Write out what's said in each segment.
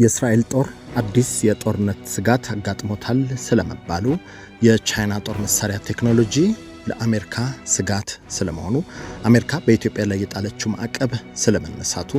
የእስራኤል ጦር አዲስ የጦርነት ስጋት አጋጥሞታል ስለመባሉ፣ የቻይና ጦር መሳሪያ ቴክኖሎጂ ለአሜሪካ ስጋት ስለመሆኑ፣ አሜሪካ በኢትዮጵያ ላይ የጣለችው ማዕቀብ ስለመነሳቱ፣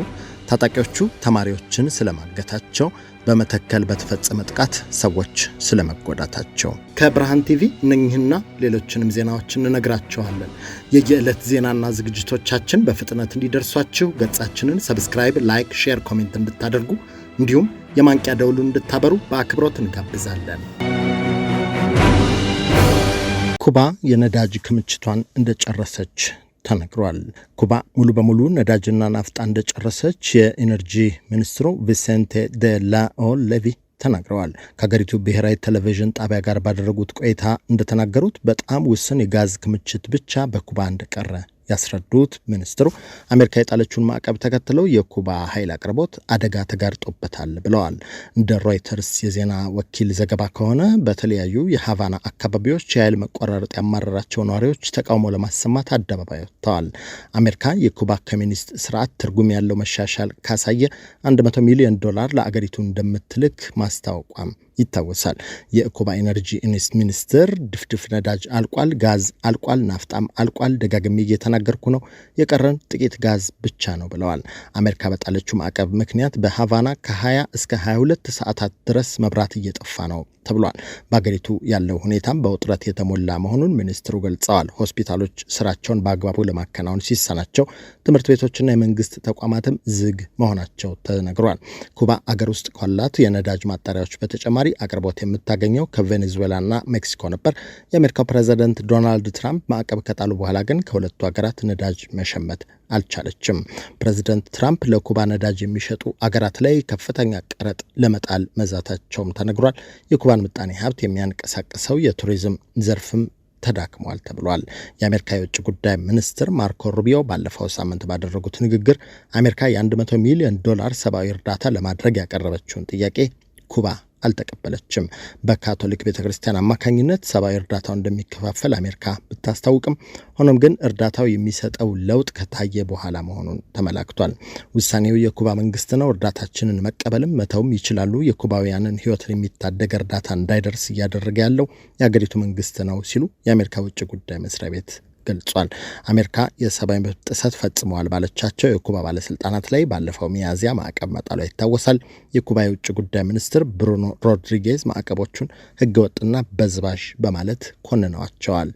ታጣቂዎቹ ተማሪዎችን ስለማገታቸው፣ በመተከል በተፈጸመ ጥቃት ሰዎች ስለመጎዳታቸው ከብርሃን ቲቪ እነኚህና ሌሎችንም ዜናዎችን እንነግራችኋለን። የየዕለት ዜናና ዝግጅቶቻችን በፍጥነት እንዲደርሷችሁ ገጻችንን ሰብስክራይብ፣ ላይክ፣ ሼር፣ ኮሜንት እንድታደርጉ እንዲሁም የማንቂያ ደውሉን እንድታበሩ በአክብሮት እንጋብዛለን። ኩባ የነዳጅ ክምችቷን እንደጨረሰች ተነግሯል። ኩባ ሙሉ በሙሉ ነዳጅና ናፍጣ እንደጨረሰች የኢነርጂ ሚኒስትሩ ቪሴንቴ ደ ላኦ ሌቪ ተናግረዋል። ከሀገሪቱ ብሔራዊ ቴሌቪዥን ጣቢያ ጋር ባደረጉት ቆይታ እንደተናገሩት በጣም ውስን የጋዝ ክምችት ብቻ በኩባ እንደቀረ ያስረዱት ሚኒስትሩ አሜሪካ የጣለችውን ማዕቀብ ተከትለው የኩባ ኃይል አቅርቦት አደጋ ተጋርጦበታል ብለዋል። እንደ ሮይተርስ የዜና ወኪል ዘገባ ከሆነ በተለያዩ የሃቫና አካባቢዎች የኃይል መቆራረጥ ያማረራቸው ነዋሪዎች ተቃውሞ ለማሰማት አደባባይ ወጥተዋል። አሜሪካ የኩባ ኮሚኒስት ስርዓት ትርጉም ያለው መሻሻል ካሳየ $100 ሚሊዮን ለአገሪቱ እንደምትልክ ማስታወቋም ይታወሳል። የኩባ ኢነርጂ ሚኒስትር ድፍድፍ ነዳጅ አልቋል፣ ጋዝ አልቋል፣ ናፍጣም አልቋል፣ ደጋግሜ እየተናገርኩ ነው፣ የቀረን ጥቂት ጋዝ ብቻ ነው ብለዋል። አሜሪካ በጣለችው ማዕቀብ ምክንያት በሃቫና ከ20 እስከ 22 ሰዓታት ድረስ መብራት እየጠፋ ነው ተብሏል። በአገሪቱ ያለው ሁኔታም በውጥረት የተሞላ መሆኑን ሚኒስትሩ ገልጸዋል። ሆስፒታሎች ስራቸውን በአግባቡ ለማከናወን ሲሳናቸው፣ ትምህርት ቤቶችና የመንግስት ተቋማትም ዝግ መሆናቸው ተነግሯል። ኩባ አገር ውስጥ ካላት የነዳጅ ማጣሪያዎች በተጨማሪ አቅርቦት የምታገኘው ከቬኔዙዌላና ሜክሲኮ ነበር። የአሜሪካው ፕሬዝዳንት ዶናልድ ትራምፕ ማዕቀብ ከጣሉ በኋላ ግን ከሁለቱ ሀገራት ነዳጅ መሸመት አልቻለችም። ፕሬዝዳንት ትራምፕ ለኩባ ነዳጅ የሚሸጡ አገራት ላይ ከፍተኛ ቀረጥ ለመጣል መዛታቸውም ተነግሯል። የኩባን ምጣኔ ሀብት የሚያንቀሳቅሰው የቱሪዝም ዘርፍም ተዳክሟል ተብሏል። የአሜሪካ የውጭ ጉዳይ ሚኒስትር ማርኮ ሩቢዮ ባለፈው ሳምንት ባደረጉት ንግግር አሜሪካ $100 ሚሊዮን ሰብአዊ እርዳታ ለማድረግ ያቀረበችውን ጥያቄ ኩባ አልተቀበለችም። በካቶሊክ ቤተክርስቲያን አማካኝነት ሰብአዊ እርዳታው እንደሚከፋፈል አሜሪካ ብታስታውቅም ሆኖም ግን እርዳታው የሚሰጠው ለውጥ ከታየ በኋላ መሆኑን ተመላክቷል። ውሳኔው የኩባ መንግስት ነው፣ እርዳታችንን መቀበልም መተውም ይችላሉ፣ የኩባውያንን ሕይወትን የሚታደግ እርዳታ እንዳይደርስ እያደረገ ያለው የአገሪቱ መንግስት ነው ሲሉ የአሜሪካ ውጭ ጉዳይ መስሪያ ቤት ገልጿል። አሜሪካ የሰብአዊ መብት ጥሰት ፈጽመዋል ባለቻቸው የኩባ ባለስልጣናት ላይ ባለፈው ሚያዝያ ማዕቀብ መጣሏ ይታወሳል። የኩባ የውጭ ጉዳይ ሚኒስትር ብሩኖ ሮድሪጌዝ ማዕቀቦቹን ህገወጥና በዝባዥ በማለት ኮንነዋቸዋል።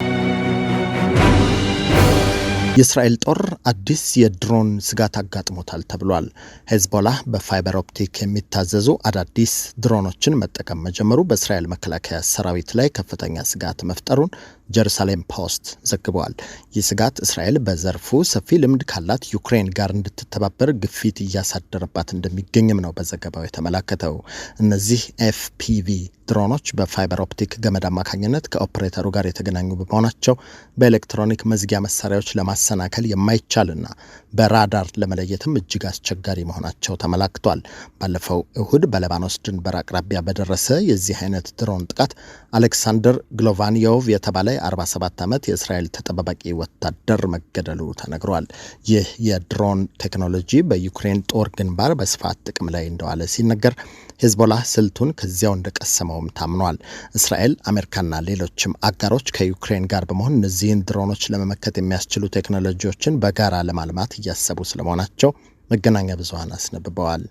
የእስራኤል ጦር አዲስ የድሮን ስጋት አጋጥሞታል ተብሏል። ሄዝቦላህ በፋይበር ኦፕቲክ የሚታዘዙ አዳዲስ ድሮኖችን መጠቀም መጀመሩ በእስራኤል መከላከያ ሰራዊት ላይ ከፍተኛ ስጋት መፍጠሩን ጀሩሳሌም ፖስት ዘግበዋል። ይህ ስጋት እስራኤል በዘርፉ ሰፊ ልምድ ካላት ዩክሬን ጋር እንድትተባበር ግፊት እያሳደረባት እንደሚገኝም ነው በዘገባው የተመላከተው። እነዚህ ኤፍፒቪ ድሮኖች በፋይበር ኦፕቲክ ገመድ አማካኝነት ከኦፕሬተሩ ጋር የተገናኙ በመሆናቸው በኤሌክትሮኒክ መዝጊያ መሳሪያዎች ለማሰናከል የማይቻልና በራዳር ለመለየትም እጅግ አስቸጋሪ መሆናቸው ተመላክቷል። ባለፈው እሁድ በሊባኖስ ድንበር አቅራቢያ በደረሰ የዚህ አይነት ድሮን ጥቃት አሌክሳንደር ግሎቫኒዮቭ የተባለ 47 ዓመት የእስራኤል ተጠባባቂ ወታደር መገደሉ ተነግሯል። ይህ የድሮን ቴክኖሎጂ በዩክሬን ጦር ግንባር በስፋት ጥቅም ላይ እንደዋለ ሲነገር፣ ሄዝቦላህ ስልቱን ከዚያው እንደቀሰመውም ታምኗል። እስራኤል፣ አሜሪካና ሌሎችም አጋሮች ከዩክሬን ጋር በመሆን እነዚህን ድሮኖች ለመመከት የሚያስችሉ ቴክኖሎጂዎችን በጋራ ለማልማት እያሰቡ ስለመሆናቸው መገናኛ ብዙሃን አስነብበዋል።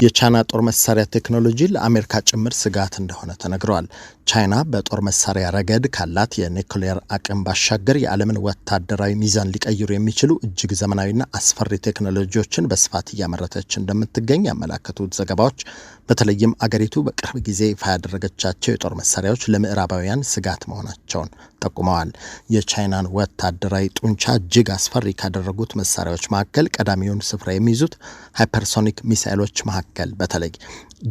የቻይና ጦር መሳሪያ ቴክኖሎጂ ለአሜሪካ ጭምር ስጋት እንደሆነ ተነግሯል። ቻይና በጦር መሳሪያ ረገድ ካላት የኒውክሌር አቅም ባሻገር የዓለምን ወታደራዊ ሚዛን ሊቀይሩ የሚችሉ እጅግ ዘመናዊና አስፈሪ ቴክኖሎጂዎችን በስፋት እያመረተች እንደምትገኝ ያመላከቱት ዘገባዎች በተለይም አገሪቱ በቅርብ ጊዜ ይፋ ያደረገቻቸው የጦር መሳሪያዎች ለምዕራባውያን ስጋት መሆናቸውን ጠቁመዋል። የቻይናን ወታደራዊ ጡንቻ እጅግ አስፈሪ ካደረጉት መሳሪያዎች መካከል ቀዳሚውን ስፍራ የሚይዙት ሃይፐርሶኒክ ሚሳይሎች መካከል በተለይ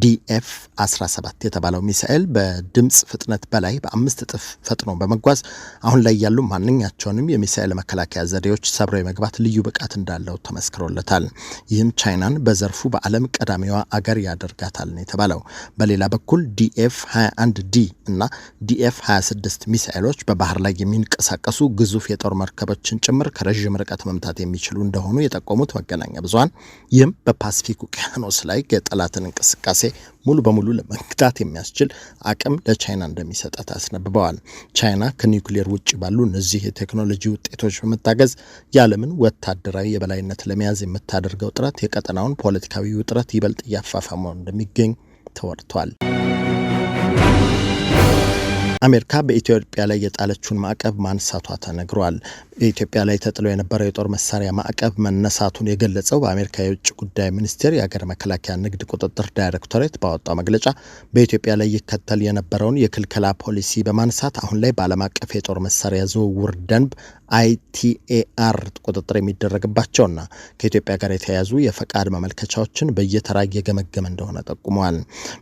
DF-17 የተባለው ሚሳኤል በድምጽ ፍጥነት በላይ በ5 እጥፍ ፈጥኖ በመጓዝ አሁን ላይ ያሉ ማንኛቸውንም የሚሳኤል መከላከያ ዘዴዎች ሰብሮ የመግባት ልዩ ብቃት እንዳለው ተመስክሮለታል። ይህም ቻይናን በዘርፉ በዓለም ቀዳሚዋ አገር ያደርጋታል ነው የተባለው። በሌላ በኩል DF-21D እና DF-26 ሚሳኤሎች በባህር ላይ የሚንቀሳቀሱ ግዙፍ የጦር መርከቦችን ጭምር ከረዥም ርቀት መምታት የሚችሉ እንደሆኑ የጠቆሙት መገናኛ ብዙሃን ይህም በፓሲፊክ ውቅያኖስ ላይ የጠላትን እንቅስቃሴ ሙሉ በሙሉ ለመግታት የሚያስችል አቅም ለቻይና እንደሚሰጣት አስነብበዋል። ቻይና ከኒውክሌር ውጭ ባሉ እነዚህ የቴክኖሎጂ ውጤቶች በመታገዝ የዓለምን ወታደራዊ የበላይነት ለመያዝ የምታደርገው ጥረት የቀጠናውን ፖለቲካዊ ውጥረት ይበልጥ እያፋፋመው እንደሚገኝ ተወርቷል። አሜሪካ በኢትዮጵያ ላይ የጣለችውን ማዕቀብ ማንሳቷ ተነግሯል። በኢትዮጵያ ላይ ተጥሎ የነበረው የጦር መሳሪያ ማዕቀብ መነሳቱን የገለጸው በአሜሪካ የውጭ ጉዳይ ሚኒስቴር የሀገር መከላከያ ንግድ ቁጥጥር ዳይሬክቶሬት ባወጣው መግለጫ በኢትዮጵያ ላይ ይከተል የነበረውን የክልከላ ፖሊሲ በማንሳት አሁን ላይ በዓለም አቀፍ የጦር መሳሪያ ዝውውር ደንብ ITAR ቁጥጥር የሚደረግባቸውና ከኢትዮጵያ ጋር የተያያዙ የፈቃድ ማመልከቻዎችን በየተራ እየገመገመ እንደሆነ ጠቁመዋል።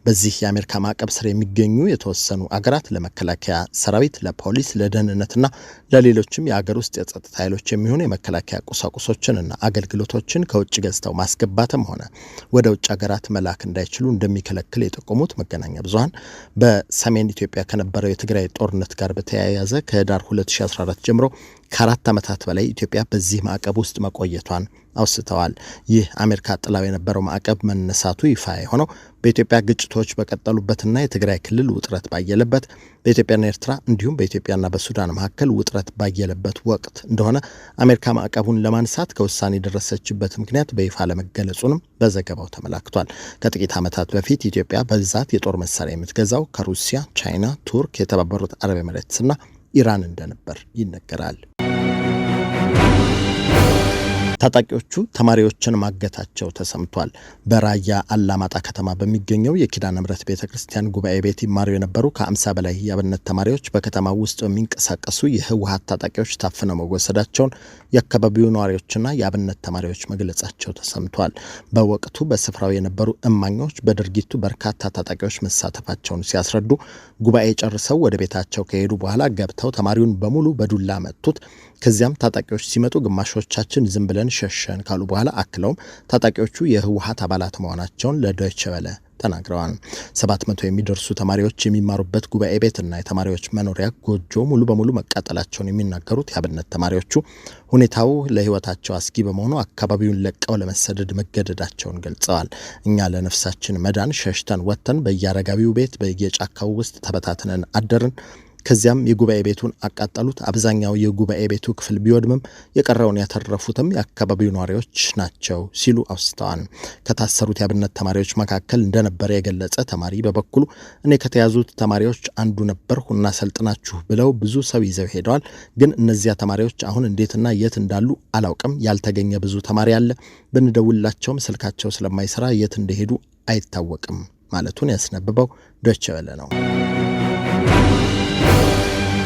በዚህ የአሜሪካ ማዕቀብ ስር የሚገኙ የተወሰኑ አገራት ለመከላከያ ሰራዊት፣ ለፖሊስ፣ ለደህንነትና ለሌሎችም የአገር ውስጥ የጸጥታ ኃይሎች የሚሆኑ የመከላከያ ቁሳቁሶችንና አገልግሎቶችን ከውጭ ገዝተው ማስገባትም ሆነ ወደ ውጭ ሀገራት መላክ እንዳይችሉ እንደሚከለክል የጠቆሙት መገናኛ ብዙሃን በሰሜን ኢትዮጵያ ከነበረው የትግራይ ጦርነት ጋር በተያያዘ ከህዳር 2014 ጀምሮ ከ4 ዓመታት በላይ ኢትዮጵያ በዚህ ማዕቀብ ውስጥ መቆየቷን አውስተዋል። ይህ አሜሪካ ጥላው የነበረው ማዕቀብ መነሳቱ ይፋ የሆነው በኢትዮጵያ ግጭቶች በቀጠሉበትና የትግራይ ክልል ውጥረት ባየለበት፣ በኢትዮጵያና ኤርትራ እንዲሁም በኢትዮጵያና በሱዳን መካከል ውጥረት ባየለበት ወቅት እንደሆነ አሜሪካ ማዕቀቡን ለማንሳት ከውሳኔ የደረሰችበት ምክንያት በይፋ ለመገለጹንም በዘገባው ተመላክቷል። ከጥቂት ዓመታት በፊት ኢትዮጵያ በብዛት የጦር መሳሪያ የምትገዛው ከሩሲያ፣ ቻይና፣ ቱርክ፣ የተባበሩት አረብ ኤሚሬትስና ኢራን እንደነበር ይነገራል። ታጣቂዎቹ ተማሪዎችን ማገታቸው ተሰምቷል። በራያ አላማጣ ከተማ በሚገኘው የኪዳነ ምሕረት ቤተክርስቲያን ጉባኤ ቤት ይማሩ የነበሩ ከ50 በላይ የአብነት ተማሪዎች በከተማው ውስጥ በሚንቀሳቀሱ የህወሓት ታጣቂዎች ታፍነው መወሰዳቸውን የአካባቢው ነዋሪዎችና የአብነት ተማሪዎች መግለጻቸው ተሰምቷል። በወቅቱ በስፍራው የነበሩ እማኞች በድርጊቱ በርካታ ታጣቂዎች መሳተፋቸውን ሲያስረዱ ጉባኤ ጨርሰው ወደ ቤታቸው ከሄዱ በኋላ ገብተው ተማሪውን በሙሉ በዱላ መቱት። ከዚያም ታጣቂዎች ሲመጡ ግማሾቻችን ዝም ብለን ሸሸን ካሉ በኋላ አክለውም ታጣቂዎቹ የህወሓት አባላት መሆናቸውን ለዶይቼ ቬለ ተናግረዋል። 700 የሚደርሱ ተማሪዎች የሚማሩበት ጉባኤ ቤትና የተማሪዎች መኖሪያ ጎጆ ሙሉ በሙሉ መቃጠላቸውን የሚናገሩት የአብነት ተማሪዎቹ ሁኔታው ለህይወታቸው አስጊ በመሆኑ አካባቢውን ለቀው ለመሰደድ መገደዳቸውን ገልጸዋል። እኛ ለነፍሳችን መዳን ሸሽተን ወጥተን በየአረጋቢው ቤት በየጫካው ውስጥ ተበታትነን አደርን። ከዚያም የጉባኤ ቤቱን አቃጠሉት። አብዛኛው የጉባኤ ቤቱ ክፍል ቢወድምም የቀረውን ያተረፉትም የአካባቢው ነዋሪዎች ናቸው ሲሉ አውስተዋል። ከታሰሩት የአብነት ተማሪዎች መካከል እንደነበረ የገለጸ ተማሪ በበኩሉ እኔ ከተያዙት ተማሪዎች አንዱ ነበርኩ እና ሰልጥናችሁ ብለው ብዙ ሰው ይዘው ሄደዋል። ግን እነዚያ ተማሪዎች አሁን እንዴትና የት እንዳሉ አላውቅም። ያልተገኘ ብዙ ተማሪ አለ። ብንደውላቸውም ስልካቸው ስለማይሰራ የት እንደሄዱ አይታወቅም ማለቱን ያስነብበው ዶይቼ ቬለ ነው።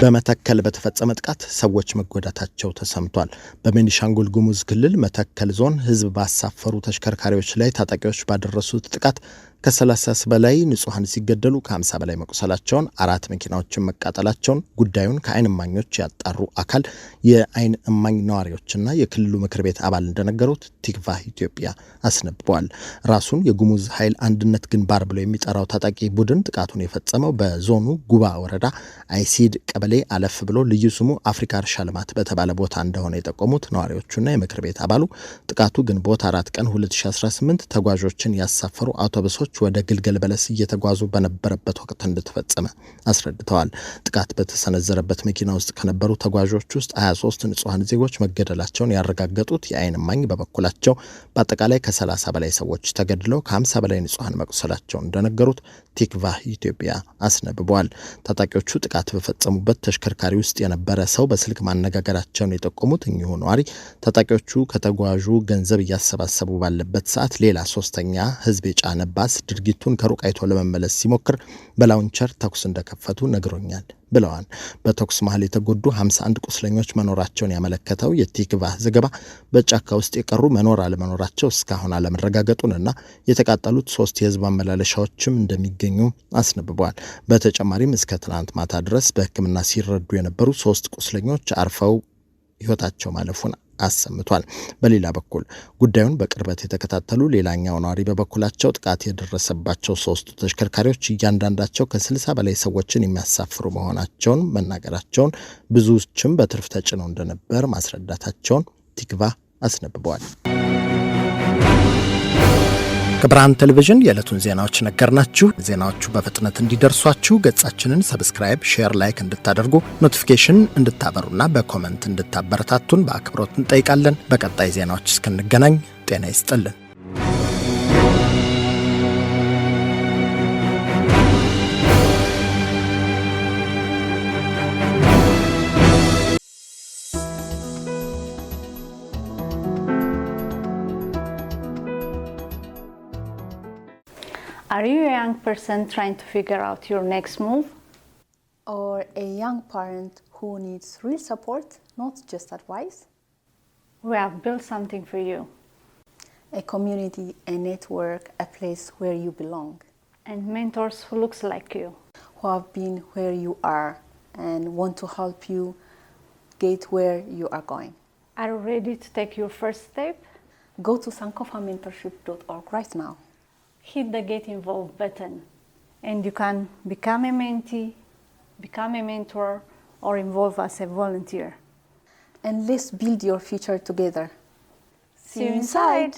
በመተከል በተፈጸመ ጥቃት ሰዎች መጎዳታቸው ተሰምቷል። በቤኒሻንጉል ጉሙዝ ክልል መተከል ዞን ህዝብ ባሳፈሩ ተሽከርካሪዎች ላይ ታጣቂዎች ባደረሱት ጥቃት ከ30 በላይ ንጹሃን ሲገደሉ ከ50 በላይ መቁሰላቸውን፣ 4 መኪናዎችን መቃጠላቸውን ጉዳዩን ከአይን እማኞች ያጣሩ አካል የአይን እማኝ ነዋሪዎችና የክልሉ ምክር ቤት አባል እንደነገሩት ቲክቫህ ኢትዮጵያ አስነብበዋል። ራሱን የጉሙዝ ኃይል አንድነት ግንባር ብሎ የሚጠራው ታጣቂ ቡድን ጥቃቱን የፈጸመው በዞኑ ጉባ ወረዳ አይሲድ ቀበሌ አለፍ ብሎ ልዩ ስሙ አፍሪካ እርሻ ልማት በተባለ ቦታ እንደሆነ የጠቆሙት ነዋሪዎቹና የምክር ቤት አባሉ ጥቃቱ ግንቦት 4 ቀን 2018 ተጓዦችን ያሳፈሩ አውቶቡሶች ወደ ግልገል በለስ እየተጓዙ በነበረበት ወቅት እንደተፈጸመ አስረድተዋል። ጥቃት በተሰነዘረበት መኪና ውስጥ ከነበሩ ተጓዦች ውስጥ 23 ንጹሃን ዜጎች መገደላቸውን ያረጋገጡት የአይን እማኝ በበኩላቸው በአጠቃላይ ከ30 በላይ ሰዎች ተገድለው ከ50 በላይ ንጹሃን መቁሰላቸውን እንደነገሩት ቲክቫህ ኢትዮጵያ አስነብበዋል። ታጣቂዎቹ ጥቃት በፈጸሙበት ተሽከርካሪ ውስጥ የነበረ ሰው በስልክ ማነጋገራቸውን የጠቆሙት እኚሁ ነዋሪ ታጣቂዎቹ ከተጓዡ ገንዘብ እያሰባሰቡ ባለበት ሰዓት ሌላ ሶስተኛ ህዝብ የጫነ ባስ ድርጊቱን ከሩቅ አይቶ ለመመለስ ሲሞክር በላውንቸር ተኩስ እንደከፈቱ ነግሮኛል ብለዋል። በተኩስ መሃል የተጎዱ 51 ቁስለኞች መኖራቸውን ያመለከተው የቲክቫህ ዘገባ በጫካ ውስጥ የቀሩ መኖር አለመኖራቸው እስካሁን አለመረጋገጡንና የተቃጠሉት 3 የህዝብ ማመላለሻዎችም እንደሚገኙ አስነብበዋል። በተጨማሪም እስከ ትናንት ማታ ድረስ በሕክምና ሲረዱ የነበሩ 3 ቁስለኞች አርፈው ህይወታቸው ማለፉን አሰምቷል። በሌላ በኩል ጉዳዩን በቅርበት የተከታተሉ ሌላኛው ነዋሪ በበኩላቸው ጥቃት የደረሰባቸው 3 ተሽከርካሪዎች እያንዳንዳቸው ከ60 በላይ ሰዎችን የሚያሳፍሩ መሆናቸውን መናገራቸውን፣ ብዙዎችም በትርፍ ተጭነው እንደነበር ማስረዳታቸውን ቲክቫህ አስነብበዋል። ከብርሃን ቴሌቪዥን የዕለቱን ዜናዎች ነገርናችሁ። ዜናዎቹ በፍጥነት እንዲደርሷችሁ ገጻችንን ሰብስክራይብ፣ ሼር፣ ላይክ እንድታደርጉ ኖቲፊኬሽን እንድታበሩና በኮመንት እንድታበረታቱን በአክብሮት እንጠይቃለን። በቀጣይ ዜናዎች እስክንገናኝ ጤና ይስጥልን። Are you a young person trying to figure out your next move? Or a young parent who needs real support, not just advice? We have built something for you. A community, a network, a place where you belong. And mentors who looks like you. Who have been where you are and want to help you get where you are going. Are you ready to take your first step? Go to sankofamentorship.org right now. Hit the Get Involved button and you can become a mentee, become a mentor, or involve as a volunteer. And let's build your future together. See you inside!